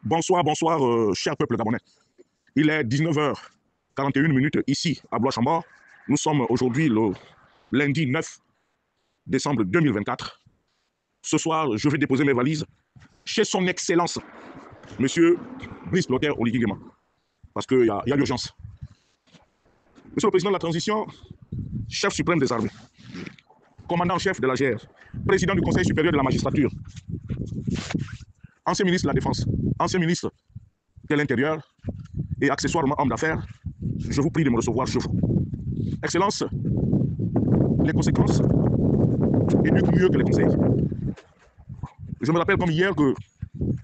Bonsoir, bonsoir, cher peuple gabonais. Il est 19h41 ici à Blois-Chambord. Nous sommes aujourd'hui le lundi 9 décembre 2024. Ce soir, je vais déposer mes valises chez son Excellence, Monsieur Brice Clotaire Oligui Nguema, parce qu'il y a l'urgence. Monsieur le Président de la Transition, chef suprême des armées, commandant-chef de la GR, président du Conseil supérieur de la magistrature, ancien ministre de la Défense, ancien ministre de l'Intérieur et accessoirement homme d'affaires, je vous prie de me recevoir chez vous. Excellence, les conséquences éduquent mieux que les conseils. Je me rappelle comme hier que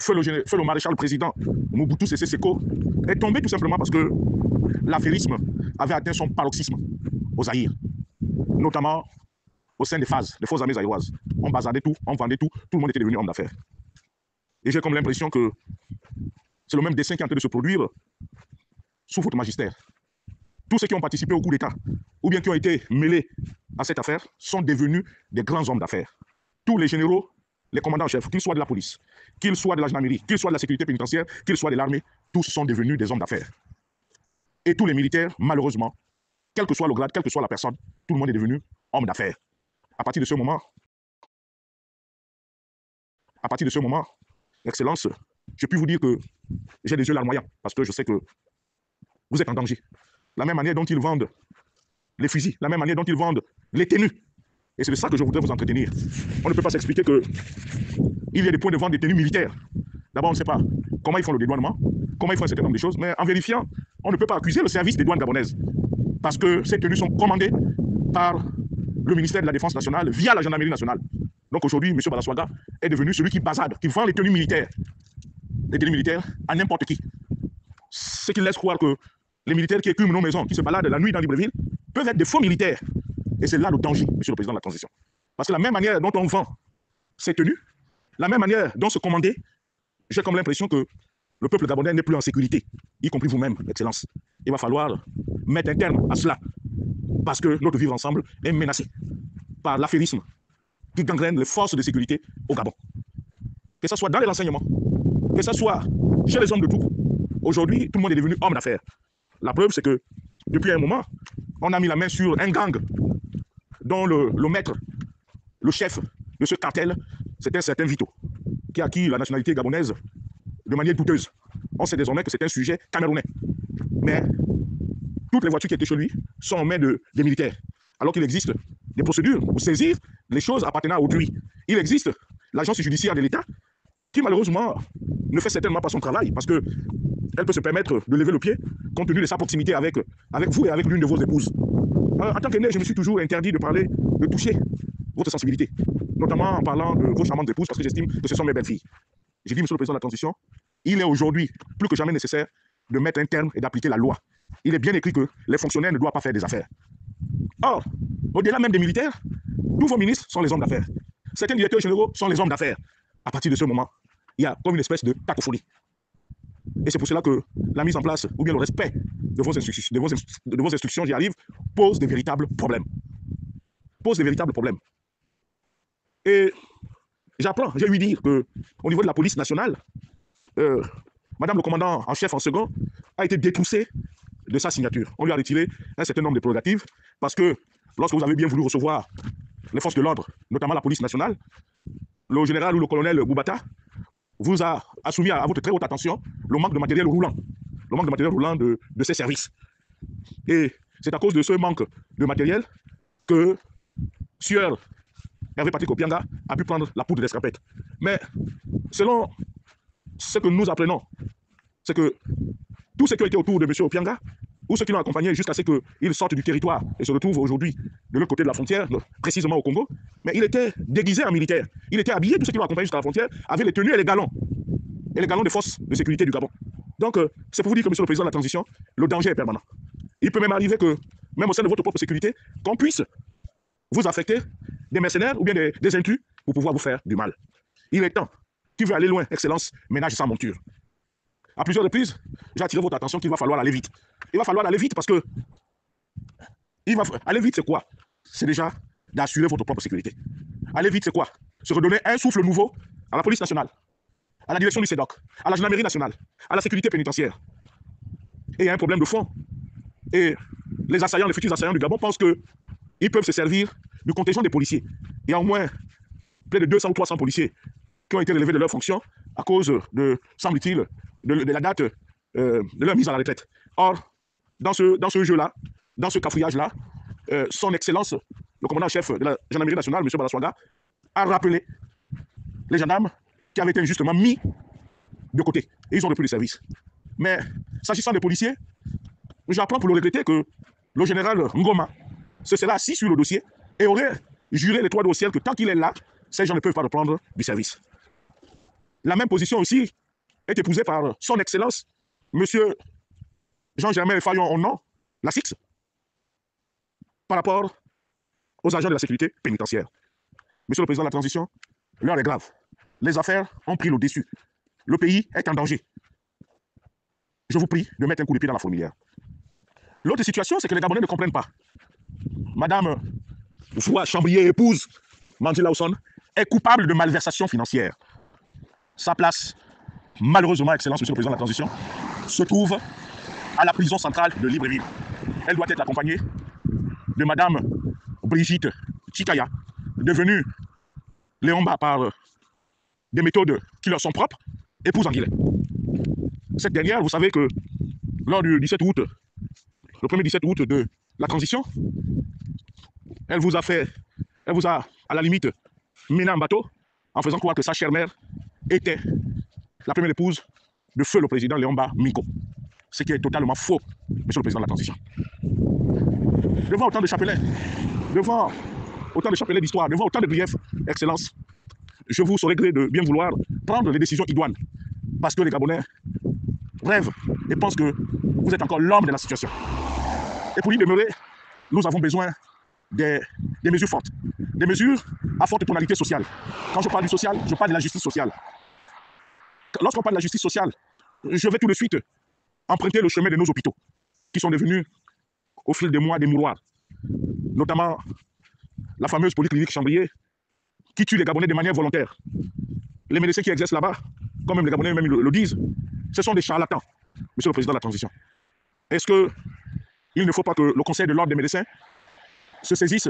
feu le maréchal président Mobutu Sese Seko est tombé tout simplement parce que l'affairisme avait atteint son paroxysme au Zaïre, notamment au sein des phases, des forces armées zaïroises. On bazardait tout, on vendait tout, tout le monde était devenu homme d'affaires. Et j'ai comme l'impression que c'est le même dessin qui est en train de se produire sous votre magistère. Tous ceux qui ont participé au coup d'État, ou bien qui ont été mêlés à cette affaire, sont devenus des grands hommes d'affaires. Tous les généraux, les commandants en chef, qu'ils soient de la police, qu'ils soient de la gendarmerie, qu'ils soient de la sécurité pénitentiaire, qu'ils soient de l'armée, tous sont devenus des hommes d'affaires. Et tous les militaires, malheureusement, quel que soit le grade, quelle que soit la personne, tout le monde est devenu homme d'affaires. À partir de ce moment, Excellence, je puis vous dire que j'ai des yeux larmoyants, parce que je sais que vous êtes en danger. La même manière dont ils vendent les fusils, la même manière dont ils vendent les tenues. Et c'est de ça que je voudrais vous entretenir. On ne peut pas s'expliquer qu'il y a des points de vente des tenues militaires. D'abord, on ne sait pas comment ils font le dédouanement, comment ils font un certain nombre de choses, mais en vérifiant, on ne peut pas accuser le service des douanes gabonaises. Parce que ces tenues sont commandées par le ministère de la Défense nationale via la gendarmerie nationale. Donc aujourd'hui, M. Balaswaga est devenu celui qui bazarde, qui vend les tenues militaires à n'importe qui. Ce qui laisse croire que les militaires qui écument nos maisons, qui se baladent la nuit dans Libreville, peuvent être des faux militaires. Et c'est là le danger, Monsieur le Président de la Transition. Parce que la même manière dont on vend ces tenues, la même manière dont se commander, j'ai comme l'impression que le peuple gabonais n'est plus en sécurité, y compris vous-même, Excellence. Il va falloir mettre un terme à cela, parce que notre vivre ensemble est menacé par l'affairisme qui gangrène les forces de sécurité au Gabon. Que ce soit dans les renseignements, que ce soit chez les hommes de tout. Aujourd'hui, tout le monde est devenu homme d'affaires. La preuve, c'est que depuis un moment, on a mis la main sur un gang dont le maître, le chef de ce cartel, c'est un certain Vito, qui a acquis la nationalité gabonaise de manière douteuse. On sait désormais que c'est un sujet camerounais. Mais toutes les voitures qui étaient chez lui sont en main des militaires. Alors qu'il existe des procédures pour saisir les choses appartenant à autrui. Il existe l'agence judiciaire de l'État qui malheureusement ne fait certainement pas son travail parce qu'elle peut se permettre de lever le pied compte tenu de sa proximité avec vous et avec l'une de vos épouses. En tant qu'aîné, je me suis toujours interdit de parler, de toucher votre sensibilité, notamment en parlant de vos charmantes épouses parce que j'estime que ce sont mes belles filles. J'ai dit, Monsieur le Président de la Transition, il est aujourd'hui plus que jamais nécessaire de mettre un terme et d'appliquer la loi. Il est bien écrit que les fonctionnaires ne doivent pas faire des affaires. Or, au-delà même des militaires, tous vos ministres sont les hommes d'affaires. Certains directeurs généraux sont les hommes d'affaires. À partir de ce moment, il y a comme une espèce de cacophonie. Et c'est pour cela que la mise en place, ou bien le respect de vos instructions, j'y arrive, pose des véritables problèmes. Et j'apprends, j'ai ouï dire qu'au niveau de la police nationale, Madame le commandant en chef en second a été détroussée de sa signature. On lui a retiré un certain nombre de prérogatives parce que lorsque vous avez bien voulu recevoir les forces de l'ordre, notamment la police nationale, le général ou le colonel Boubata vous a soumis à votre très haute attention le manque de matériel roulant, de ces services. Et c'est à cause de ce manque de matériel que Sieur Hervé Patrick Opianga a pu prendre la poudre d'escapette. Mais selon ce que nous apprenons, c'est que tous ceux qui ont été autour de M. Opianga, ou ceux qui l'ont accompagné jusqu'à ce qu'il sorte du territoire et se retrouve aujourd'hui de l'autre côté de la frontière, précisément au Congo, mais il était déguisé en militaire. Il était habillé, tous ceux qui l'ont accompagné jusqu'à la frontière, avec les tenues et les galons des forces de sécurité du Gabon. Donc, c'est pour vous dire que, Monsieur le Président de la Transition, le danger est permanent. Il peut même arriver que, même au sein de votre propre sécurité, qu'on puisse vous affecter des mercenaires ou bien des intrus pour pouvoir vous faire du mal. Il est temps. Qui veut aller loin, Excellence, ménage sa monture. À plusieurs reprises, j'ai attiré votre attention qu'il va falloir aller vite. Il va falloir aller vite parce que... Aller vite, c'est quoi? C'est déjà d'assurer votre propre sécurité. Aller vite, c'est quoi? Se redonner un souffle nouveau à la police nationale, à la direction du CEDOC, à la gendarmerie nationale, à la sécurité pénitentiaire. Et il y a un problème de fond. Et les assaillants, les futurs assaillants du Gabon pensent qu'ils peuvent se servir du contingent des policiers. Il y a au moins près de 200 ou 300 policiers qui ont été relevés de leurs fonctions à cause de, semble-t-il, de la date de leur mise à la retraite. Or, dans ce jeu-là, dans ce cafouillage-là, son Excellence, le commandant-chef de la gendarmerie nationale, M. Balaswaga, a rappelé les gendarmes qui avaient été injustement mis de côté. Et ils ont repris le service. Mais s'agissant des policiers, j'apprends pour le regretter que le général Ngoma se serait assis sur le dossier et aurait juré les 3 au ciel que tant qu'il est là, ces gens ne peuvent pas reprendre du service. La même position aussi est épousée par son Excellence, M. Jean-Germain Fayon Onon, la SIX, par rapport aux agents de la sécurité pénitentiaire. Monsieur le Président de la Transition, l'heure est grave. Les affaires ont pris le dessus. Le pays est en danger. Je vous prie de mettre un coup de pied dans la fourmilière. L'autre situation, c'est que les Gabonais ne comprennent pas. Madame Oussoua Chambrier, épouse Mandi Lawson, est coupable de malversation financière. Sa place, malheureusement, Excellence, Monsieur le Président de la Transition, se trouve à la prison centrale de Libreville. Elle doit être accompagnée de Madame Brigitte Chikaya, devenue Léomba par des méthodes qui leur sont propres, épouse Anguillet. Cette dernière, vous savez que lors du 17 août, le premier 17 août de la transition, elle vous a, à la limite, mené en bateau en faisant croire que sa chère mère était la première épouse de feu le président Léomba Miko. Ce qui est totalement faux, Monsieur le Président de la Transition. Devant autant de chapelets, devant autant de chapelets d'histoire, devant autant de griefs, Excellence, je vous saurais gré de bien vouloir prendre les décisions idoines. Parce que les Gabonais rêvent et pensent que vous êtes encore l'homme de la situation. Et pour y demeurer, nous avons besoin des mesures fortes. Des mesures à forte tonalité sociale. Quand je parle du social, je parle de la justice sociale. Lorsqu'on parle de la justice sociale, je vais tout de suite emprunter le chemin de nos hôpitaux, qui sont devenus, au fil des mois, des mouroirs. Notamment la fameuse polyclinique Chambrier, qui tue les Gabonais de manière volontaire. Les médecins qui exercent là-bas, comme même les Gabonais même le disent, ce sont des charlatans, Monsieur le Président de la Transition. Est-ce qu'il ne faut pas que le Conseil de l'ordre des médecins se saisisse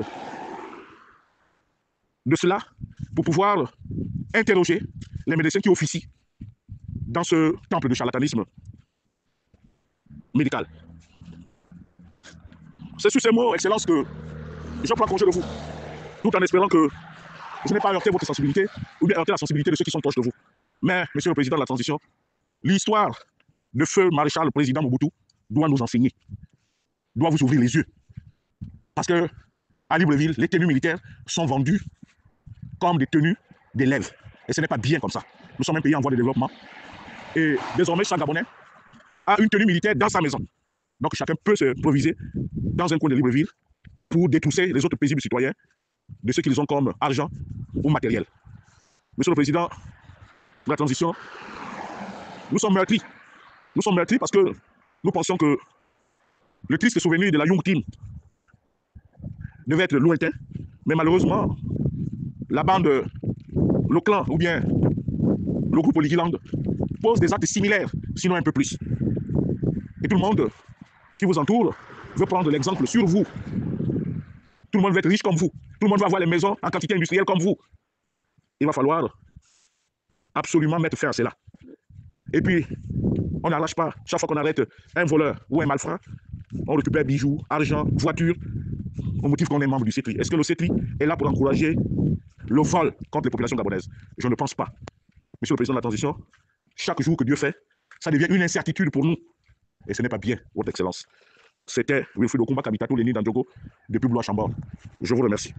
de cela pour pouvoir interroger les médecins qui officient dans ce temple de charlatanisme médical? C'est sur ces mots, Excellence, que je prends congé de vous, tout en espérant que je n'ai pas heurté votre sensibilité ou bien heurté la sensibilité de ceux qui sont proches de vous. Mais, Monsieur le Président de la Transition, l'histoire de feu maréchal président Mobutu doit nous enseigner, doit vous ouvrir les yeux. Parce que à Libreville, les tenues militaires sont vendues comme des tenues d'élèves. Et ce n'est pas bien comme ça. Nous sommes un pays en voie de développement. Et désormais, chaque Gabonais a une tenue militaire dans sa maison. Donc chacun peut se proviser dans un coin de Libreville pour détrousser les autres paisibles citoyens de ce qu'ils ont comme argent ou matériel. Monsieur le Président de la Transition, nous sommes meurtris. Nous sommes meurtris parce que nous pensons que le triste souvenir de la Young Team devait être lointain, mais malheureusement, la bande, le clan ou bien le groupe Oligiland pose des actes similaires, sinon un peu plus. Et tout le monde qui vous entoure veut prendre l'exemple sur vous. Tout le monde veut être riche comme vous. Tout le monde va avoir les maisons en quantité industrielle comme vous. Il va falloir absolument mettre fin à cela. Et puis, on n'arrache pas, chaque fois qu'on arrête un voleur ou un malfrat, on récupère bijoux, argent, voitures, au motif qu'on est membre du CETRI. Est-ce que le CETRI est là pour encourager le vol contre les populations gabonaises? Je ne pense pas. Monsieur le Président de la Transition, chaque jour que Dieu fait, ça devient une incertitude pour nous. Et ce n'est pas bien, Votre Excellence. C'était Wilfried Okumba Kabitatou, Léni Dandjogo, depuis Blois-Chambord. Je vous remercie.